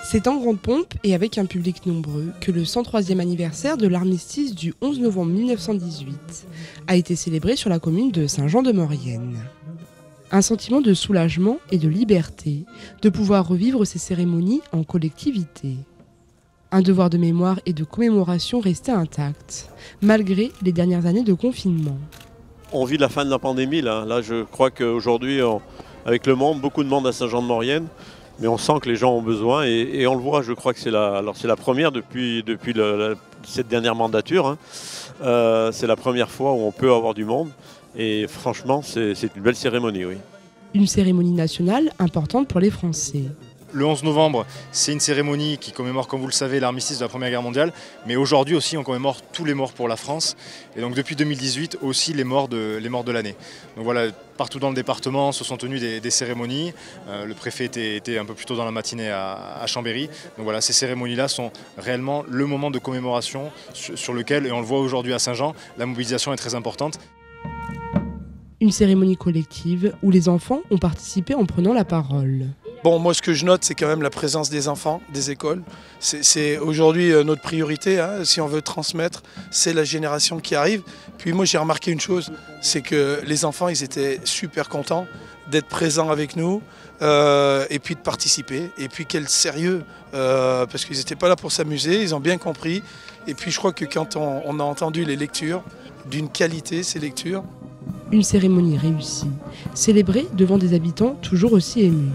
C'est en grande pompe et avec un public nombreux que le 103e anniversaire de l'armistice du 11 novembre 1918 a été célébré sur la commune de Saint-Jean-de-Maurienne. Un sentiment de soulagement et de liberté de pouvoir revivre ces cérémonies en collectivité. Un devoir de mémoire et de commémoration restait intact, malgré les dernières années de confinement. On vit la fin de la pandémie là je crois qu'aujourd'hui, avec le monde, beaucoup de monde à Saint-Jean-de-Maurienne, mais on sent que les gens ont besoin et on le voit, je crois que c'est la première depuis cette dernière mandature. C'est la première fois où on peut avoir du monde et franchement c'est une belle cérémonie, oui. Une cérémonie nationale importante pour les Français. Le 11 novembre, c'est une cérémonie qui commémore, comme vous le savez, l'armistice de la Première Guerre mondiale. Mais aujourd'hui aussi, on commémore tous les morts pour la France. Et donc depuis 2018, aussi les morts de l'année. Donc voilà, partout dans le département se sont tenues des cérémonies. Le préfet était un peu plus tôt dans la matinée à Chambéry. Donc voilà, ces cérémonies-là sont réellement le moment de commémoration sur lequel, et on le voit aujourd'hui à Saint-Jean, la mobilisation est très importante. Une cérémonie collective où les enfants ont participé en prenant la parole. Bon, moi ce que je note, c'est quand même la présence des enfants, des écoles. C'est aujourd'hui notre priorité, si on veut transmettre, c'est la génération qui arrive. Puis moi j'ai remarqué une chose, c'est que les enfants, ils étaient super contents d'être présents avec nous et puis de participer. Et puis quel sérieux, parce qu'ils n'étaient pas là pour s'amuser, ils ont bien compris. Et puis je crois que quand on a entendu les lectures, d'une qualité ces lectures. Une cérémonie réussie, célébrée devant des habitants toujours aussi émus.